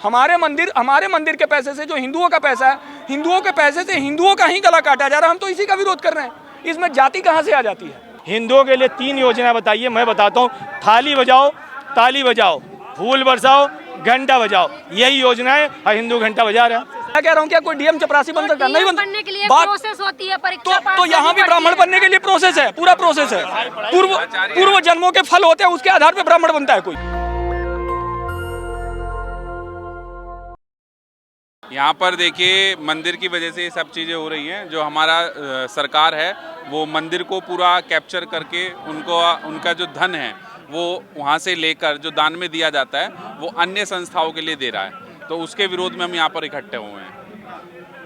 हमारे मंदिर के पैसे से जो हिंदुओं का पैसा है, हिंदुओं के पैसे से हिंदुओं का ही गला काटा जा रहा है। हम तो इसी का विरोध कर रहे हैं। इसमें जाति कहाँ से आ जाती है? हिंदुओं के लिए 3 योजना बताइए, मैं बताता हूँ। थाली बजाओ, ताली बजाओ, फूल बरसाओ, घंटा बजाओ, यही योजना है। और हिंदू घंटा बजा रहे हैं। मैं कह रहा हूँ क्या कोई डीएम चपरासी बन सकता? नहीं बनने के लिए प्रोसेस होती है, परीक्षा तो यहाँ भी ब्राह्मण बनने के लिए प्रोसेस है, पूरा प्रोसेस है। पूर्व जन्मों के फल होते हैं, उसके आधार पर ब्राह्मण बनता है कोई। यहाँ पर देखिए मंदिर की वजह से ये सब चीज़ें हो रही हैं। जो हमारा सरकार है वो मंदिर को पूरा कैप्चर करके उनका जो धन है वो वहाँ से लेकर जो दान में दिया जाता है वो अन्य संस्थाओं के लिए दे रहा है। तो उसके विरोध में हम यहाँ पर इकट्ठे हुए हैं।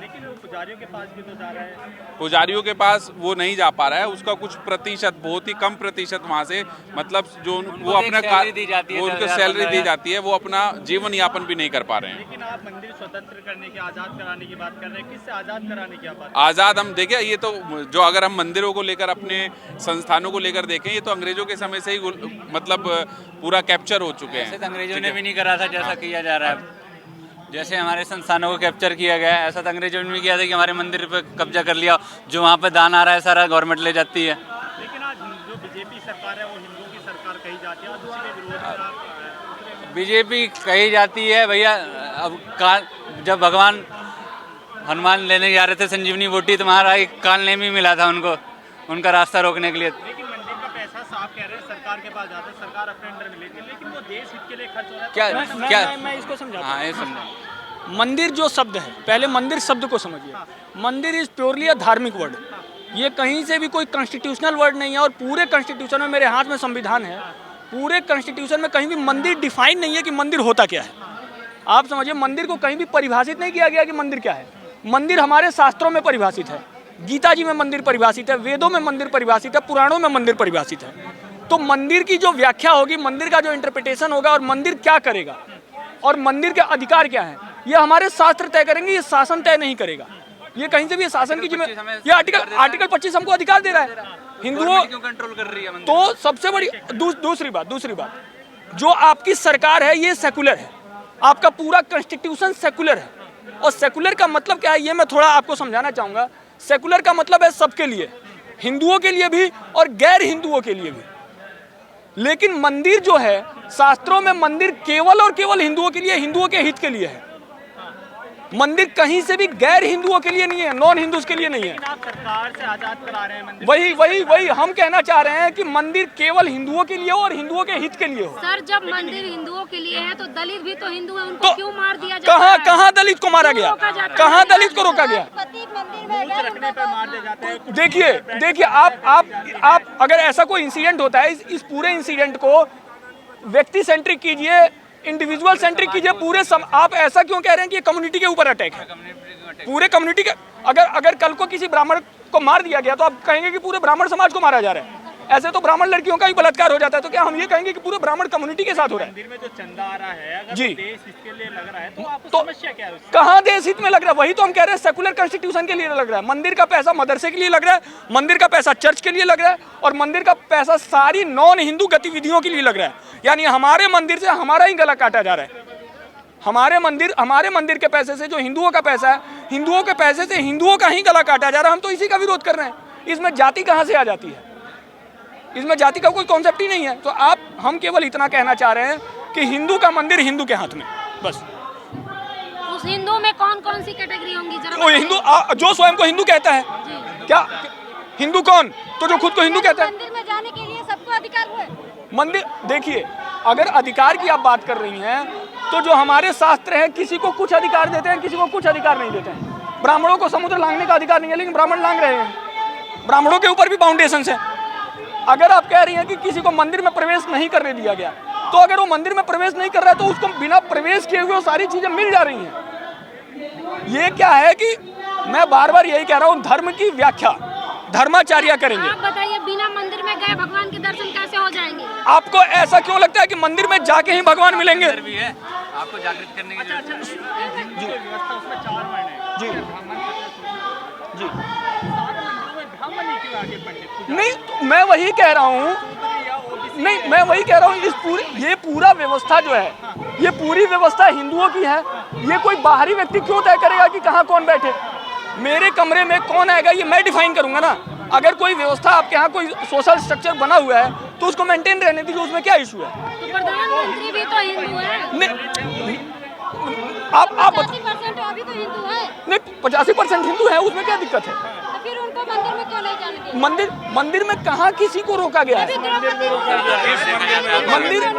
लेकिन पुजारियों के पास भी तो जा रहा है। पुजारियों के पास वो नहीं जा पा रहा है। उसका कुछ प्रतिशत, बहुत ही कम प्रतिशत वहाँ से, मतलब जो वो अपना उनको सैलरी दी जाती है, वो अपना जीवन यापन भी नहीं कर पा रहे हैं। लेकिन आप मंदिर स्वतंत्र करने की, आज़ाद कराने की बात कर रहे हैं। किससे आज़ाद कराने की बात? आज़ाद हम देखें, ये तो जो अगर हम मंदिरों को लेकर, अपने संस्थानों को लेकर देखें, ये तो अंग्रेजों के समय से ही मतलब पूरा कैप्चर हो चुके हैं। अंग्रेजों ने भी नहीं करा था जैसा किया जा रहा है। जैसे हमारे संस्थानों को कैप्चर किया गया है, ऐसा तो अंग्रेजों ने भी किया था कि हमारे मंदिर पे कब्जा कर लिया। जो वहाँ पे दान आ रहा है सारा गवर्नमेंट ले जाती है। लेकिन आज जो बीजेपी सरकार है वो हिंदुओं की सरकार कही जाती है, और उसी के विरोध में बीजेपी कही जाती है भैया। अब जब भगवान हनुमान लेने जा रहे थे संजीवनी बूटी, तो हमारा एक कालनेमी मिला था उनको, उनका रास्ता रोकने के लिए। लेकिन मंदिर का पैसा साफ कह रहे हैं सरकार के पास जाता है, सरकार अपने अंडर में लेती है, लेकिन वो देश हित के लिए खर्च हो रहा है। क्या मैं इसको समझाता हूँ। हाँ, ये समझो। मंदिर जो शब्द है, पहले मंदिर शब्द को समझिए। मंदिर इज प्योरली अ धार्मिक वर्ड। ये कहीं से भी कोई कॉन्स्टिट्यूशनल वर्ड नहीं है। और पूरे कॉन्स्टिट्यूशन में, मेरे हाथ में संविधान है, पूरे कॉन्स्टिट्यूशन में कहीं भी मंदिर डिफाइन नहीं है कि मंदिर होता क्या है। आप समझिए, मंदिर को कहीं भी परिभाषित नहीं किया गया कि मंदिर क्या है। मंदिर हमारे शास्त्रों में परिभाषित है, गीता जी में मंदिर परिभाषित है, वेदों में मंदिर परिभाषित है, पुराणों में मंदिर परिभाषित है। तो मंदिर की जो व्याख्या होगी, मंदिर का जो इंटरप्रिटेशन होगा, और मंदिर क्या करेगा और मंदिर के अधिकार क्या है, ये हमारे शास्त्र तय करेंगे। ये शासन तय नहीं करेगा। ये कहीं से भी शासन की जिम्मेदारी, ये आर्टिकल 25 हमको अधिकार दे रहा है। हिंदुओं क्यों कंट्रोल कर रही है? तो सबसे बड़ी दूसरी बात, जो आपकी सरकार है ये सेकुलर है। आपका पूरा कॉन्स्टिट्यूशन सेकुलर है। और सेकुलर का मतलब क्या है, ये मैं थोड़ा आपको समझाना चाहूँगा। सेकुलर का मतलब है सबके लिए, हिंदुओं के लिए भी और गैर हिंदुओं के लिए भी। लेकिन मंदिर जो है, शास्त्रों में मंदिर केवल और केवल हिंदुओं के लिए, हिंदुओं के हित के लिए है। मंदिर कहीं से भी गैर हिंदुओं के लिए नहीं है, नॉन हिंदूज के लिए नहीं है। आप सरकार से आजाद करा रहे हैं मंदिर। वही हम कहना चाह रहे हैं कि मंदिर केवल हिंदुओं के लिए हो और हिंदुओं के हित के लिए हो। सर, जब मंदिर हिंदुओं के लिए है तो दलित भी तो हिंदू है, उनको क्यों मार दिया जाता है? कहाँ दलित को मारा गया? कहाँ दलित को रोका गया? रखने पे मार दे जाते हैं। देखिए आप अगर ऐसा कोई इंसिडेंट होता है, इस पूरे इंसिडेंट को व्यक्ति सेंट्रिक कीजिए, इंडिविजुअल सेंट्रिक कीजिए। आप ऐसा क्यों कह रहे हैं कि ये कम्युनिटी के ऊपर अटैक है? पूरे कम्युनिटी के, अगर कल को किसी ब्राह्मण को मार दिया गया तो आप कहेंगे कि पूरे ब्राह्मण समाज को मारा जा रहा है। ऐसे तो ब्राह्मण लड़कियों का ही बलात्कार हो जाता है, तो क्या हम ये कहेंगे कि पूरे ब्राह्मण कम्युनिटी के साथ हो रहा है? मंदिर में जो चंदा आ रहा है, अगर जी, देश इसके लिए लग रहा है तो आपको समस्या क्या है? कहाँ देश हित में लग रहा है? वही तो हम कह रहे हैं, सेकुलर कॉन्स्टिट्यूशन के लिए लग रहा है। मंदिर का पैसा मदरसे के लिए लग रहा है, मंदिर का पैसा चर्च के लिए लग रहा है, और मंदिर का पैसा सारी नॉन हिंदू गतिविधियों के लिए लग रहा है। यानी हमारे मंदिर से हमारा ही गला काटा जा रहा है। हमारे मंदिर के पैसे से, जो हिंदुओं का पैसा है, हिंदुओं के पैसे से हिंदुओं का ही गला काटा जा रहा है। हम तो इसी का विरोध कर रहे हैं। इसमें जाति कहाँ से आ जाती है? इसमें जाति का कोई कॉन्सेप्ट ही नहीं है। तो हम केवल इतना कहना चाह रहे हैं कि हिंदू का मंदिर हिंदू के हाथ में, बस। उस हिंदू में कौन कौन सी कैटेगरी होंगी? वो हिंदू जो स्वयं को हिंदू कहता है। क्या हिंदू कौन? तो जो खुद को हिंदू कहता है। मंदिर में जाने के लिए सबको अधिकार है। मंदिर, देखिए, अगर अधिकार की आप बात कर रही हैं तो जो हमारे शास्त्र हैं, किसी को कुछ अधिकार देते हैं, किसी को कुछ अधिकार नहीं देते हैं। ब्राह्मणों को समुद्र लांघने का अधिकार नहीं है, लेकिन ब्राह्मण लांघ रहे हैं। ब्राह्मणों के ऊपर भी बाउंडेशंस हैं। अगर आप कह रही हैं कि किसी को मंदिर में प्रवेश नहीं करने दिया गया, तो अगर वो मंदिर में प्रवेश नहीं कर रहा है तो उसको बिना प्रवेश किए हुए सारी चीजें मिल जा रही हैं। ये क्या है कि मैं बार बार यही कह रहा हूँ, धर्म की व्याख्या धर्माचार्य करेंगे। आप बताइए, बिना मंदिर में गए भगवान के दर्शन कैसे हो जाएंगे? आपको ऐसा क्यों लगता है कि मंदिर में जाके ही भगवान मिलेंगे? भी है, आपको जागृत करने की जी, व्यवस्था उसमें 4 वर्ण है। जी जी, ब्राह्मण ही क्यों आगे पंडित? नहीं, तो मैं वही कह रहा हूँ, नहीं, मैं वही कह रहा हूँ, ये पूरा व्यवस्था जो है, ये पूरी व्यवस्था हिंदुओं की है। ये कोई बाहरी व्यक्ति क्यों तय करेगा कि कहाँ कौन बैठे? मेरे कमरे में कौन आएगा ये मैं डिफाइन करूंगा ना। अगर कोई व्यवस्था आपके यहाँ कोई सोशल स्ट्रक्चर बना हुआ है तो उसको मेंटेन रहने दीजिए, उसमें क्या इशू है? तो प्रधानमंत्री भी तो हिंदू है। नहीं, आप 80% अभी तो हिंदू है। नहीं, 85% हिंदू है, उसमें क्या दिक्कत है? तो फिर उनको मंदिर में क्यों नहीं जाने दिया? मंदिर में कहाँ किसी को रोका गया है?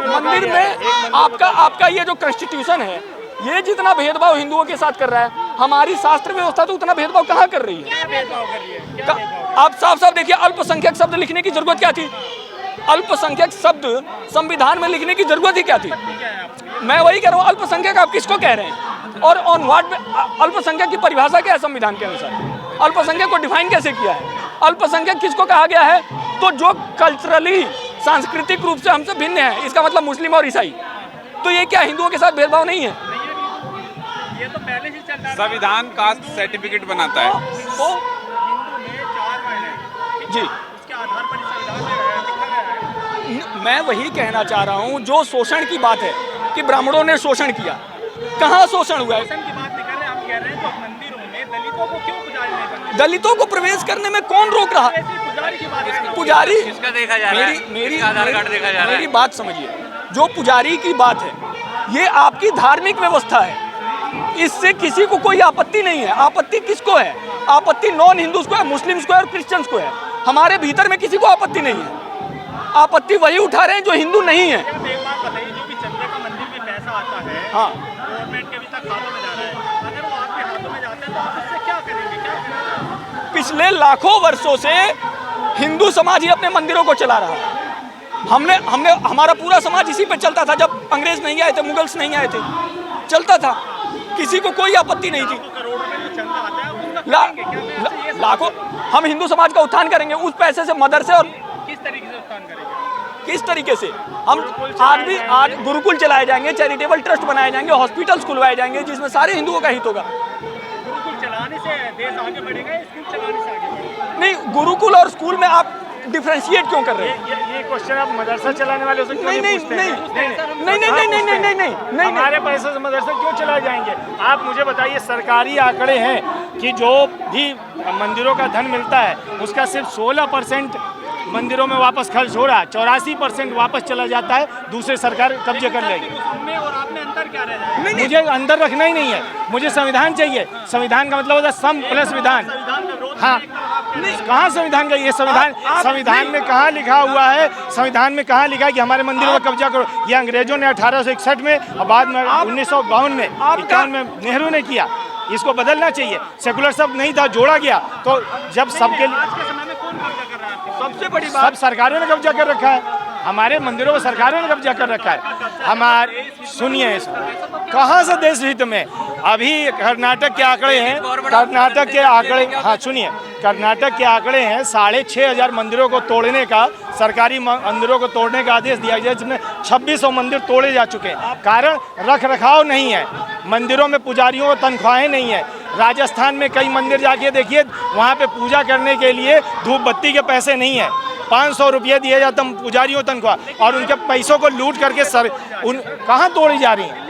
मंदिर में आपका ये जो कॉन्स्टिट्यूशन है, ये जितना भेदभाव हिंदुओं के साथ कर रहा है, हमारी शास्त्र व्यवस्था तो उतना भेदभाव कहाँ कर रही है? आप साफ साफ देखिए, अल्पसंख्यक शब्द लिखने की जरूरत क्या थी? अल्पसंख्यक शब्द संविधान में लिखने की जरूरत ही क्या थी? मैं वही कह रहा हूँ, अल्पसंख्यक आप किसको कह रहे हैं और ऑन व्हाट? अल्पसंख्यक की परिभाषा क्या है संविधान के अनुसार? अल्पसंख्यक को डिफाइन कैसे किया है? अल्पसंख्यक किसको कहा गया है? तो जो कल्चरली सांस्कृतिक रूप से हमसे भिन्न है, इसका मतलब मुस्लिम और ईसाई। तो ये क्या हिंदुओं के साथ भेदभाव नहीं है? ये तो पहले से चल रहा है। संविधान कास्ट सर्टिफिकेट बनाता है। तो जी, उसके आधार पर संविधान में लिखा गया है। मैं वही कहना चाह रहा हूँ, जो शोषण की बात है कि ब्राह्मणों ने शोषण किया, कहाँ शोषण हुआ है? शोषण की बात नहीं कर रहे, हम कह रहे हैं तो मंदिरों में दलितों को क्यों पुजारी नहीं बनते? दलितों को प्रवेश करने में कौन रोक रहा? ऐसी पुजारी की बात कर रहे हैं। पुजारी, इसका देखा जा रहा है, मेरी इसका आधार कार्ड देखा जा रहा है। मेरी बात समझिए, जो पुजारी की बात है, ये आपकी धार्मिक व्यवस्था है, इससे किसी को कोई आपत्ति नहीं है। आपत्ति किसको है? आपत्ति नॉन हिंदूज को है, मुस्लिम्स को है और क्रिश्चियंस को है। हमारे भीतर में किसी को आपत्ति नहीं है। आपत्ति वही उठा रहे हैं जो हिंदू नहीं है। अब एक बात बताइए, जो भी चंदे का मंदिर में पैसा आता है, हाँ, गवर्नमेंट के भी तक खातों में जा रहा है, अगर वो आपके हाथों में जाता है तो आप उससे क्या करेंगे? क्या करेंगे? पिछले लाखों वर्षों से हिंदू समाज ही अपने मंदिरों को चला रहा है। हमने हमारा पूरा समाज इसी पे चलता था। जब अंग्रेज नहीं आए थे, मुगल्स नहीं आए थे, चलता था, किसी को कोई आपत्ति नहीं थी। करोड़ों में जो चंदा आता है उसका करेंगे क्या? मैं आपसे ये सवाल लाखों हम हिंदू समाज का उत्थान करेंगे उस पैसे से, मदरसे और किस तरीके से उत्थान करेंगे? किस तरीके से हम आज गुरुकुल चलाए जाएंगे, चैरिटेबल ट्रस्ट बनाए जाएंगे, हॉस्पिटल्स खुलवाए जाएंगे जिसमें सारे हिंदुओं का हित होगा। गुरुकुल चलाने से देश आगे बढ़ेगा या स्कूल चलाने से आगे बढ़ेगा? नहीं, गुरुकुल और स्कूल में आप डिफरेंशिएट क्यों कर रहे हैं? ये क्वेश्चन आप मदरसा चलाने वालों से क्यों नहीं पूछते हैं? नहीं, हमारे पैसे से मदरसा क्यों चलाए जाएंगे? आप मुझे बताइए, सरकारी आंकड़े हैं कि जो भी मंदिरों का धन मिलता है उसका सिर्फ 16% मंदिरों में वापस खर्च हो रहा है, 84% वापस चला जाता है, दूसरे सरकार कब्जे कर लेगी। उसमें और आप में अंतर क्या रह जाएगा? मुझे अंदर रखना ही नहीं है, मुझे संविधान चाहिए। संविधान का मतलब होता है सम प्लस विधान। हाँ, कहाँ संविधान का? ये संविधान में कहाँ लिखा हुआ है? संविधान में कहाँ लिखा है कि हमारे मंदिरों में कब्जा करो? ये अंग्रेजों ने 1861 में और बाद में 1952 में, 51 में नेहरू ने किया। इसको बदलना चाहिए। सेकुलर शब्द नहीं था, जोड़ा गया। तो जब सबके आज के समय में कौन कब्जा कर रहा है आपके? सबसे बड़ी सब सरकारों ने कब्जा कर रखा है। हमारे मंदिरों को सरकारों ने कब्जा कर रखा है। हमारे सुनिए, कहाँ से देश हित में? अभी कर्नाटक के आंकड़े हैं, कर्नाटक के आंकड़े, हाँ सुनिए, कर्नाटक के आंकड़े हैं 6,500 मंदिरों को तोड़ने का, सरकारी मंदिरों को तोड़ने का आदेश दिया गया, जिसमें 2600 मंदिर तोड़े जा चुके हैं। कारण रख रखाव नहीं है, मंदिरों में पुजारियों को तनख्वाहें नहीं है। राजस्थान में कई मंदिर जाके देखिए, वहाँ पे पूजा करने के लिए धूप बत्ती के पैसे नहीं है, 500 रुपये दिए जाते हैं पुजारियों को तनख्वाह, और उनके पैसों को लूट करके कहाँ तोड़ी जा रही हैं?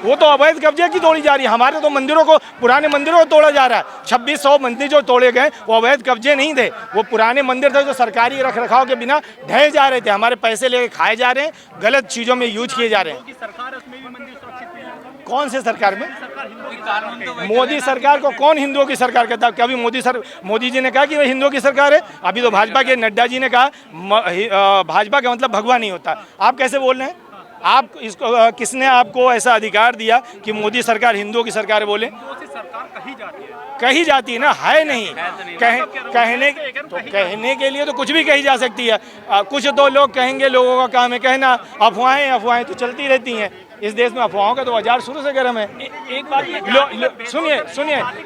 वो तो अवैध कब्जे की तोड़ी जा रही है। हमारे तो मंदिरों को, पुराने मंदिरों को तोड़ा जा रहा है। 2600 मंदिर जो तोड़े गए वो अवैध कब्जे नहीं थे, वो पुराने मंदिर थे जो सरकारी रख रखाव के बिना ढहे जा रहे थे। हमारे पैसे लेके खाए जा रहे हैं, गलत चीज़ों में यूज किए जा रहे हैं। सरकार उसमें भी मंदिर सुरक्षित नहीं है। कौन से सरकार में? मोदी सरकार को कौन हिंदुओं की सरकार कहता है? कभी मोदी जी ने कहा कि वह हिंदुओं की सरकार है? अभी तो भाजपा के नड्डा जी ने कहा भाजपा का मतलब भगवान नहीं होता। आप कैसे बोल रहे हैं? आप इसको, किसने आपको ऐसा अधिकार दिया कि मोदी सरकार हिंदुओं की सरकार बोले? सरकार कही जाती है ना, है नहीं। कहने के लिए तो कुछ भी कही जा सकती है। कुछ तो लोग कहेंगे, लोगों का काम है कहना। अफवाहें तो चलती रहती हैं। इस देश में अफवाहों का तो बाजार शुरू से गर्म है। एक बात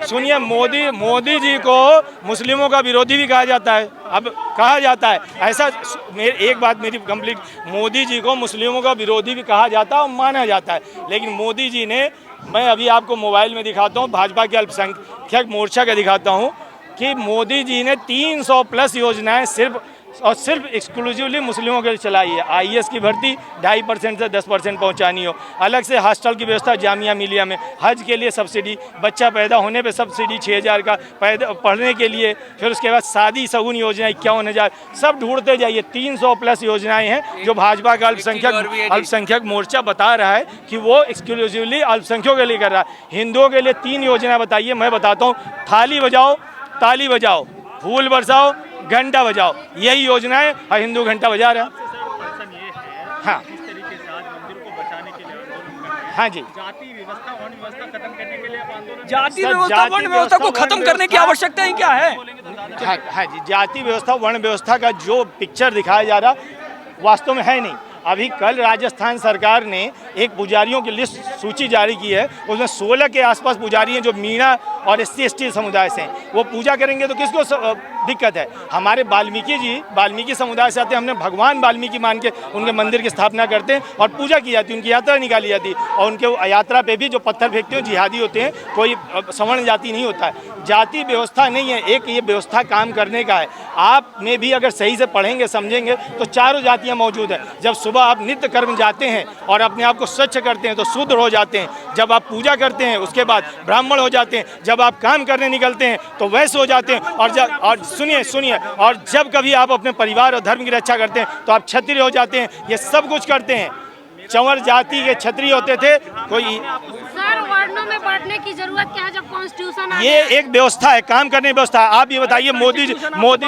सुनिए, मोदी जी को मुस्लिमों का विरोधी भी कहा जाता है। अब कहा जाता है ऐसा, एक बात मेरी कंप्लीट, मोदी जी को मुस्लिमों का विरोधी भी कहा जाता है और माना जाता है। लेकिन मोदी जी ने, मैं अभी आपको मोबाइल में दिखाता हूँ, भाजपा के अल्पसंख्यक मोर्चा का दिखाता हूँ कि मोदी जी ने 300 प्लस योजनाएं सिर्फ और सिर्फ एक्सक्लूसिवली मुस्लिमों के लिए चलाई है। आईएएस की भर्ती 2.5% से 10% पहुंचानी हो, अलग से हॉस्टल की व्यवस्था जामिया मिलिया में, हज के लिए सब्सिडी, बच्चा पैदा होने पे सब्सिडी 6,000 का पढ़ने के लिए, फिर उसके बाद शादी शगुन योजना 51,000, सब ढूंढते जाइए। 300 प्लस योजनाएं हैं जो भाजपा का अल्पसंख्यक मोर्चा बता रहा है कि वो एक्सक्लूसिवली अल्पसंख्यकों के लिए कर रहा है। हिंदुओं के लिए 3 योजना बताइए, मैं बताता हूँ। थाली बजाओ, ताली बजाओ, फूल बरसाओ, घंटा बजाओ, यही योजना है और हिंदू घंटा बजा रहा है। हाँ इस तरीके से आज मंदिर को बचाने के लिए आंदोलन कर रहे हैं। हाँ जी, जाति व्यवस्था वर्ण व्यवस्था खत्म करने के लिए आप आंदोलन जाति सर, व्यवस्था जाति वर्ण व्यवस्था को व्यवस्था, खत्म वर्ण करने की व्यवस्था- आवश्यकता ही क्या है? हाँ जी, जाति व्यवस्था वर्ण व्यवस्था का जो पिक्चर दिखाया जा रहा वास्तव में है नहीं। अभी कल राजस्थान सरकार ने एक पुजारियों की लिस्ट सूची जारी की है, उसमें 16 के आसपास पुजारी हैं जो मीणा और SC/ST समुदाय से हैं। वो पूजा करेंगे तो किसको दिक्कत है? हमारे वाल्मीकि समुदाय से आते हैं, हमने भगवान वाल्मीकि मान के उनके मंदिर की स्थापना करते हैं और पूजा की जाती है, उनकी यात्रा निकाली जाती है। और उनके यात्रा पे भी जो पत्थर फेंकते हैं जिहादी होते हैं, कोई सवर्ण जाति नहीं होता है। जाति व्यवस्था नहीं है, एक ये व्यवस्था काम करने का है। आप में भी अगर सही से पढ़ेंगे समझेंगे तो चारों जातियाँ मौजूद हैं। जब सुबह आप नित्य कर्म जाते हैं और अपने आप को स्वच्छ करते हैं तो शुद्र हो जाते हैं। जब आप पूजा करते हैं उसके बाद ब्राह्मण हो जाते हैं। जब आप काम करने निकलते हैं तो वैश्य हो जाते हैं। और सुनिए और जब कभी आप अपने परिवार और धर्म की रक्षा करते हैं तो आप क्षत्रिय हो जाते हैं। ये सब कुछ करते हैं। चंवर जाति के क्षत्रिय होते थे। कोई सर वर्णों में बांटने की जरूरत क्या है जब कॉन्स्टिट्यूशन आ ये गया? एक व्यवस्था है, काम करने की व्यवस्था है। आप ये बताइए मोदी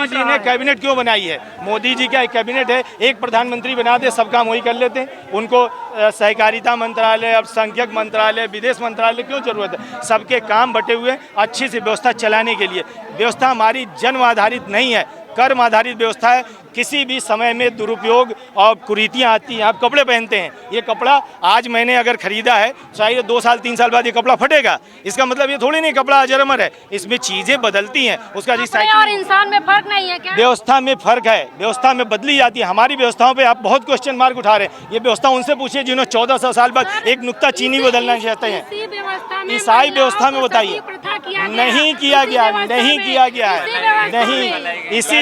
जी ने कैबिनेट क्यों बनाई है? मोदी जी का एक कैबिनेट है, एक प्रधानमंत्री बना दे, सब काम वही कर लेते हैं। उनको सहकारिता मंत्रालय, अल्पसंख्यक मंत्रालय, विदेश मंत्रालय क्यों जरूरत है? सबके काम बटे हुए अच्छी सी व्यवस्था चलाने के लिए। व्यवस्था हमारी जन्म आधारित नहीं है, कर्म आधारित व्यवस्था है। किसी भी समय में दुरुपयोग और कुरीतियाँ आती हैं। आप कपड़े पहनते हैं, ये कपड़ा आज मैंने अगर खरीदा है, शायद 2 साल 3 साल बाद ये कपड़ा फटेगा। इसका मतलब ये थोड़ी नहीं कपड़ा अजर अमर है, इसमें चीज़ें बदलती हैं, उसका कपड़े और रिसाइकलिंग। इंसान में फर्क नहीं है क्या? व्यवस्था में फर्क है, व्यवस्था में बदली जाती है। हमारी व्यवस्थाओं पे आप बहुत क्वेश्चन मार्क उठा रहे हैं। ये व्यवस्था उनसे पूछिए जिन्होंने 1400 साल बाद एक नुक्ता चीनी बदलना चाहते हैं। इसी व्यवस्था में ईसाई व्यवस्था में महिलाओं को बताइए। सती प्रथा किया गया। नहीं किया गया, इसी नहीं व्यवस्था किया में, गया इसी है, व्यवस्था नहीं।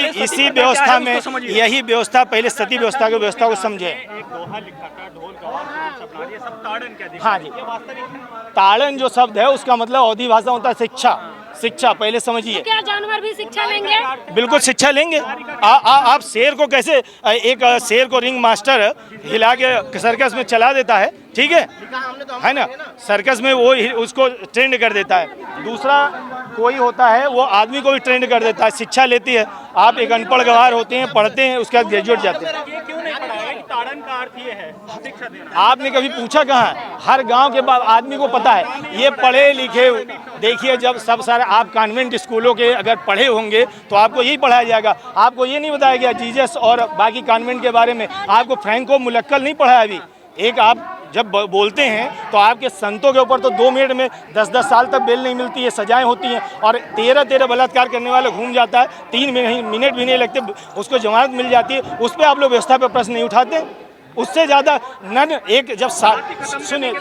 में। इसी व्यवस्था में यही व्यवस्था, पहले सती व्यवस्था की व्यवस्था को समझे। एक दोहा लिखा था, ढोल गवार शब्द, ये सब ताड़न क्या दिखा? हाँ जी, ये वास्तविक है। ताड़न जो शब्द है उसका मतलब अवधी भाषा होता है शिक्षा। शिक्षा पहले समझिए। क्या जानवर भी शिक्षा लेंगे? बिल्कुल शिक्षा लेंगे। आप शेर को कैसे, एक शेर को रिंग मास्टर हिला के सर्कस में चला देता है, ठीक है ना? सर्कस में वो उसको ट्रेंड कर देता है। दूसरा कोई होता है वो आदमी को भी ट्रेंड कर देता है। शिक्षा लेती है। आप एक अनपढ़ गवार होते हैं, पढ़ते हैं, उसके बाद ग्रेजुएट जाते हैं। ये क्यों नहीं पढ़ाया कि ताड़न का अर्थ ये है शिक्षा देना? आपने कभी पूछा कहाँ? हर गांव के आदमी को पता है। ये पढ़े लिखे, देखिए जब सब सारे आप कॉन्वेंट स्कूलों के अगर पढ़े होंगे तो आपको यही पढ़ाया जाएगा। आपको ये नहीं बताया गया जीसस और बाकी कॉन्वेंट के बारे में। आपको फ्रैंको मुलक्कल नहीं पढ़ाया अभी। एक आप जब बोलते हैं तो आपके संतों के ऊपर तो 2 मिनट में 10-10 साल तक बेल नहीं मिलती है, सजाएं होती हैं। और 13-13 बलात्कार करने वाला घूम जाता है, 3 मिनट भी नहीं लगते, उसको जमानत मिल जाती है। उस पर आप लोग व्यवस्था पर प्रश्न नहीं उठाते। उससे ज़्यादा नन एक जब सुनिए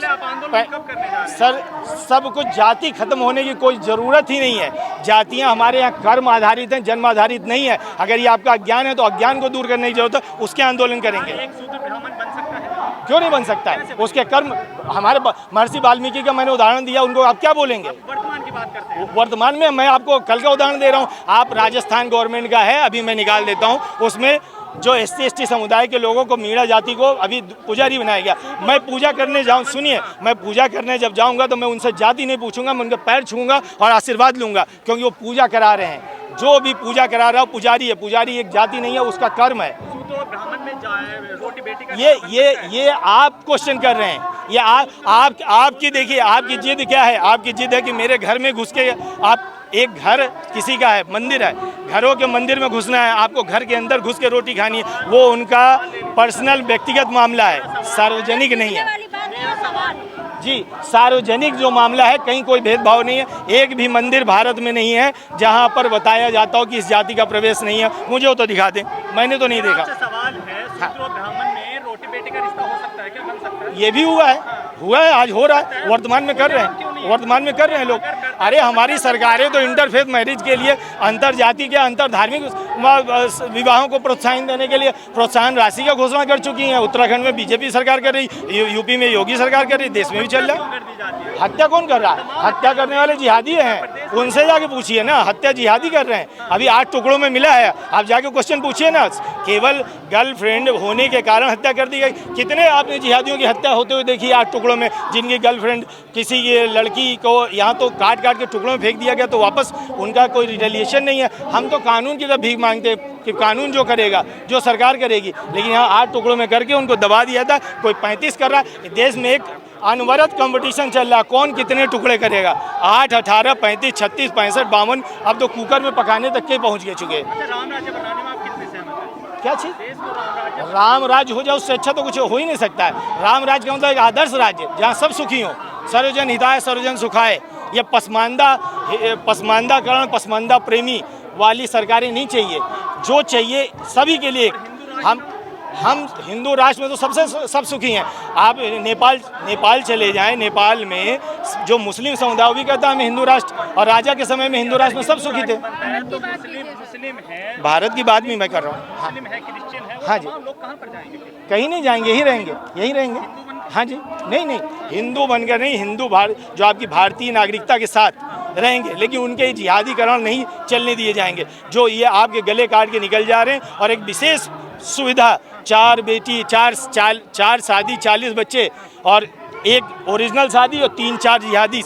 सर, सब कुछ जाति खत्म होने की कोई ज़रूरत ही नहीं है। जातियां हमारे यहाँ कर्म आधारित हैं, जन्म आधारित नहीं है। अगर ये आपका अज्ञान है तो अज्ञान को दूर करने की जरूरत है, उसके आंदोलन करेंगे। एक शूद्र ब्राह्मण बन सकता है? क्यों नहीं बन सकता है? उसके कर्म, हमारे महर्षि वाल्मीकि का मैंने उदाहरण दिया, उनको आप क्या बोलेंगे? वर्तमान की बात करते हैं। वर्तमान में मैं आपको कल का उदाहरण दे रहा हूँ। आप राजस्थान गवर्नमेंट का है, अभी मैं निकाल देता हूँ, उसमें जो SC/ST समुदाय के लोगों को, मीणा जाति को अभी पुजारी बनाया गया। मैं पूजा करने जाऊँ, सुनिए, मैं पूजा करने जब जाऊँगा तो मैं उनसे जाति नहीं पूछूंगा, मैं उनके पैर छूँगा और आशीर्वाद लूँगा, क्योंकि वो पूजा करा रहे हैं। जो भी पूजा करा रहा हो पुजारी है। पुजारी एक जाति नहीं है, उसका कर्म है। शूद्र और ब्राह्मण में रोटी बेटी का ये आप क्वेश्चन कर रहे हैं। ये आपकी देखिए, आपकी जिद क्या है? आपकी जिद है कि मेरे घर में घुस के, आप एक घर किसी का है, मंदिर है, घरों के मंदिर में घुसना है, आपको घर के अंदर घुस के रोटी खानी है। वो उनका पर्सनल व्यक्तिगत मामला है, सार्वजनिक नहीं है जी। सार्वजनिक जो मामला है, कहीं कोई भेदभाव नहीं है। एक भी मंदिर भारत में नहीं है जहां पर बताया जाता हो कि इस जाति का प्रवेश नहीं है। मुझे तो दिखा दें, मैंने तो नहीं देखा। सवाल है, शूद्र और ब्राह्मण में रोटी बेटी का रिश्ता हो सकता है क्या? बन सकता है? ये भी हुआ है, आज हो रहा है, वर्तमान में कर रहे हैं, वर्तमान में कर रहे हैं लोग। अरे हमारी सरकारें तो इंटरफेथ मैरिज के लिए, अंतर जाति के अंतर धार्मिक विवाहों को प्रोत्साहन देने के लिए प्रोत्साहन राशि का घोषणा कर चुकी हैं। उत्तराखंड में बीजेपी सरकार कर रही, यूपी में योगी सरकार कर रही, देश में भी चल रहा है। हत्या कौन कर रहा है? हत्या करने वाले जिहादी हैं, उनसे जाके पूछिए ना। हत्या जिहादी कर रहे हैं। अभी 8 टुकड़ों में मिला है, आप जाके क्वेश्चन पूछिए ना। केवल गर्लफ्रेंड होने के कारण हत्या कर दी गई। कितने आपने जिहादियों की हत्या होते हुए देखी 8 टुकड़ों में, जिनकी गर्लफ्रेंड किसी लड़की को यहाँ तो काट काट के टुकड़ों में फेंक दिया गया, तो वापस उनका कोई रिटेलिएशन नहीं है। हम तो कानून की तरफ भीख मांगते कि कानून जो करेगा, जो सरकार करेगी, लेकिन यहाँ 8 टुकड़ों में करके उनको दबा दिया था। कोई 35 कर रहा है। देश में एक अनवरत कंपटीशन चल रहा, कौन कितने टुकड़े करेगा। 8, 18, 35, 36, 65, 52, अब तो कुकर में पकाने तक के पहुँच चुके। राम राज्य बनाने में आप कितने सहमत हैं? क्या चीज़? राम राज्य हो जाए, उससे अच्छा तो कुछ हो ही नहीं सकता है। राम राज्य का मतलब एक आदर्श राज्य जहाँ सब सुखी हों, सर्वजन हिताय सर्वजन सुखाय। ये पसमानदाकरण, पसमानदा प्रेमी वाली सरकारें नहीं चाहिए। जो चाहिए सभी के लिए, हम हिंदू राष्ट्र में तो सब सुखी हैं। आप नेपाल चले जाएं, नेपाल में जो मुस्लिम समुदाय भी कहता है हम हिंदू राष्ट्र, और राजा के समय में हिंदू राष्ट्र में सब सुखी थे। मुस्लिम है, भारत की बात भी मैं कर रहा हूँ। हाँ, मुस्लिम है, क्रिश्चियन है, हाँ जी। लोग कहाँ पर जाएंगे? कहीं नहीं जाएंगे, यहीं रहेंगे। हाँ जी, नहीं, हिंदू बनकर नहीं, हिंदू जो आपकी भारतीय नागरिकता के साथ रहेंगे, लेकिन उनके जिहादीकरण नहीं चलने दिए जाएंगे। जो ये आपके गले काट के निकल जा रहे हैं, और एक विशेष सुविधा 4 बेटी, 4 शादी, 40 बच्चे, और 1 ओरिजिनल शादी और 3-4 जिहादी,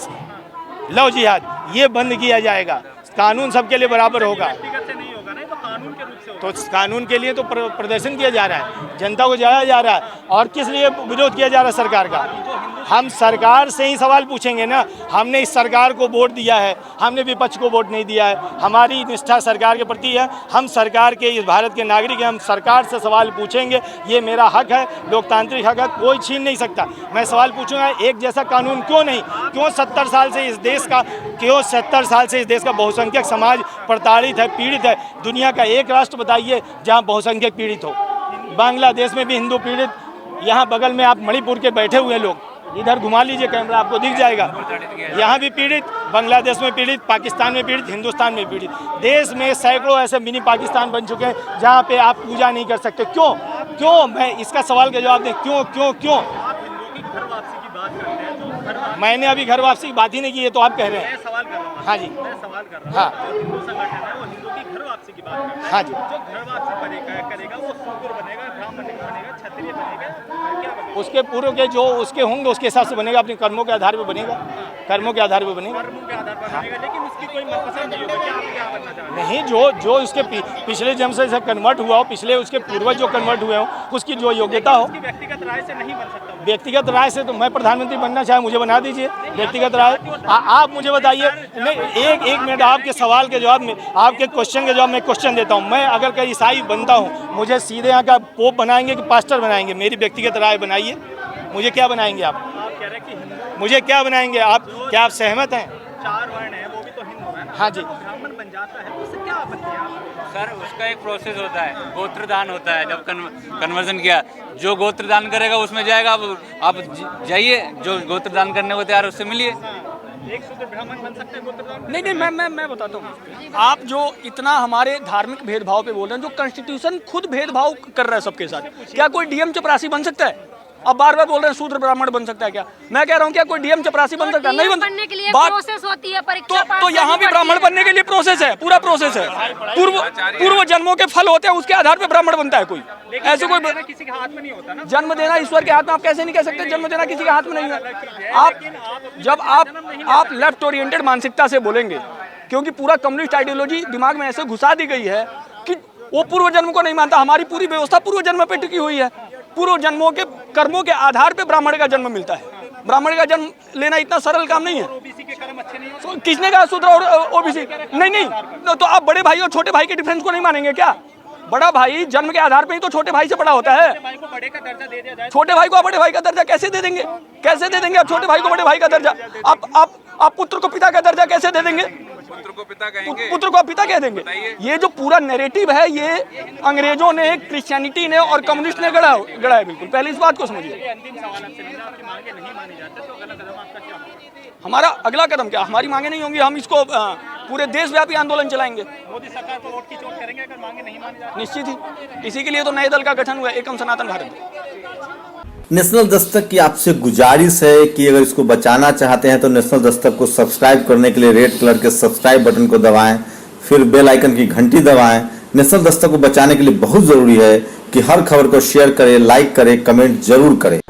लव जिहाद, ये बंद किया जाएगा। कानून सबके लिए बराबर होगा। व्यक्तिगत से नहीं होगा ना, तो कानून के रूप से होगा। तो कानून के लिए तो प्रदर्शन किया जा रहा है, जनता को जाया जा रहा है। और किस लिए विरोध किया जा रहा है सरकार का? हम सरकार से ही सवाल पूछेंगे ना। हमने इस सरकार को वोट दिया है, हमने विपक्ष को वोट नहीं दिया है। हमारी निष्ठा सरकार के प्रति है। हम सरकार के, इस भारत के नागरिक हैं, हम सरकार से सवाल पूछेंगे। ये मेरा हक है, लोकतांत्रिक हक है, कोई छीन नहीं सकता। मैं सवाल पूछूंगा, एक जैसा कानून क्यों नहीं? क्यों 70 साल से इस देश का बहुसंख्यक समाज प्रताड़ित है, पीड़ित है? दुनिया का एक राष्ट्र बताइए जहां बहुसंख्यक पीड़ित हो। बांग्लादेश में भी हिंदू पीड़ित, यहाँ बगल में आप मणिपुर के बैठे हुए लोग, इधर घुमा लीजिए कैमरा, आपको दिख जाएगा। यहाँ भी पीड़ित, बांग्लादेश में पीड़ित, पाकिस्तान में पीड़ित, हिंदुस्तान में पीड़ित। देश में सैकड़ों ऐसे मिनी पाकिस्तान बन चुके हैं जहाँ पे आप पूजा नहीं कर सकते। क्यों? मैं इसका सवाल का जवाब दें, क्यों? आप हिंदुओं की घर वापसी की बात करते हैं, जो घर वापसी, मैंने अभी घर वापसी की बात ही नहीं की है, तो आप कह रहे मैं हैं। सवाल कर रहा हूँ। हाँ जी, मैं सवाल कर रहा हूँ। हाँ। जो हिंदू संगठन है वो हिंदू की घर वापसी की बात करता है। हाँ जी। जो घर वापसी करेगा वो शूद्र बनेगा, ब्राह्मण नहीं बनेगा, क्षत्रिय बनेगा, क्या बनेगा? उसके पूर्व के जो उसके होंगे उसके हिसाब से बनेगा, अपने कर्मों के आधार पर बनेगा। कर्मों के आधार पर बनेगा, कर्मों के आधार पर बनेगा, लेकिन उसकी कोई मनपसंद नहीं होगा। क्या बनना चाह रहे हैं? नहीं। जो उसके पिछले जन्म से कन्वर्ट हुआ हो, पिछले उसके पूर्वज जो कन्वर्ट हुए हो, उसकी जो योग्यता हो। उसकी व्यक्तिगत राय से नहीं बन सकता। व्यक्तिगत राय से तो मैं प्रधानमंत्री बनना चाहे, मुझे बना दीजिए। व्यक्तिगत राय आप मुझे बताइए। नहीं, एक मिनट, आपके सवाल के जवाब में, आपके क्वेश्चन के जवाब में क्वेश्चन देता हूँ। मैं अगर कहीं ईसाई बनता हूँ, मुझे सीधे यहाँ का पोप बनाएंगे कि पास्टर बनाएंगे? मेरी व्यक्तिगत राय बनाइए, मुझे क्या बनाएंगे आप? आप कह रहे हैं कि हिंदू मुझे क्या बनाएंगे आप? क्या आप सहमत हैं? 4 वर्ण है, वो भी तो हिंदू है ना। हाँ जी। तो ब्राह्मण बन जाता है, तो उससे क्या आपत्ति है? आप सर उसका एक प्रोसेस होता है, गोत्रदान होता है। जब कन्वर्जन किया, जो गोत्रदान करेगा उसमें जाएगा। आप जाइए, जो गोत्रदान करने को तैयार उससे मिलिए। एक शूद्र ब्राह्मण बन सकते हैं गोत्रदान? नहीं, मैं बताता हूँ। आप जो इतना हमारे धार्मिक भेदभाव पे बोल रहे हैं, जो कॉन्स्टिट्यूशन खुद भेदभाव कर रहा है सबके साथ, क्या कोई डीएम चपरासी बन सकता है? अब बार-बार बोल रहे हैं शूद्र ब्राह्मण बन सकता है क्या? मैं कह रहा हूँ क्या कोई डीएम चपरासी बन सकता है? नहीं बनने के लिए प्रोसेस होती है, परीक्षा पास तो यहाँ भी ब्राह्मण बनने के लिए प्रोसेस है, पूरा प्रोसेस है। पूर्व जन्मों के फल होते हैं, उसके आधार पे ब्राह्मण बनता है कोई। ऐसे कोई किसी के हाथ में नहीं होता ना। जन्म देना ईश्वर के हाथ में, आप कैसे नहीं कह सकते जन्म देना किसी के हाथ में नहीं है? जब आप लेफ्ट ओरिएंटेड मानसिकता से बोलेंगे, क्योंकि पूरा कम्युनिस्ट आइडियोलॉजी दिमाग में ऐसे घुसा दी गई है कि वो पूर्व जन्म को नहीं मानता। हमारी पूरी व्यवस्था पूर्व जन्म पे टिकी हुई है। पूर्व जन्मों के कर्मों के आधार पे ब्राह्मण का जन्म मिलता है। ब्राह्मण का जन्म लेना इतना सरल काम नहीं है। ओबीसी के कर्म अच्छे नहीं होते। किसने कहा शूद्र और ओबीसी? नहीं, तो आप बड़े भाई और छोटे भाई के डिफरेंस को नहीं मानेंगे क्या? बड़ा भाई जन्म के आधार पे ही तो छोटे भाई से बड़ा होता है। भाई को बड़े का दर्जा दे दिया जाए। छोटे भाई को आप बड़े भाई का दर्जा कैसे दे देंगे? कैसे दे देंगे आप छोटे भाई को बड़े भाई का दर्जा? आप पुत्र को पिता का दर्जा कैसे दे देंगे? पुत्र को पिता कहेंगे, पुत्र को आप पिता कह देंगे। ये जो पूरा नैरेटिव है, ये अंग्रेजों ने, क्रिश्चियनिटी ने और कम्युनिस्ट ने गढ़ा है। बिल्कुल, पहले इस बात को समझिए। अंतिम सवाल आपसे, आपकी मांगे नहीं मानी जाती तो अगला कदम आपका क्या होगा? हमारा अगला कदम क्या? हमारी मांगे नहीं होंगी, हम इसको पूरे देशव्यापी आंदोलन चलाएंगे। मोदी सरकार को वोट की चोट करेंगे अगर मांगे नहीं मानी जाती? निश्चित ही, इसी के लिए तो नए दल का गठन हुआ है, एकम सनातन भारत। नेशनल दस्तक की आपसे गुजारिश है कि अगर इसको बचाना चाहते हैं तो नेशनल दस्तक को सब्सक्राइब करने के लिए रेड कलर के सब्सक्राइब बटन को दबाएं, फिर बेल आइकन की घंटी दबाएं। नेशनल दस्तक को बचाने के लिए बहुत जरूरी है कि हर खबर को शेयर करें, लाइक करें, कमेंट जरूर करें।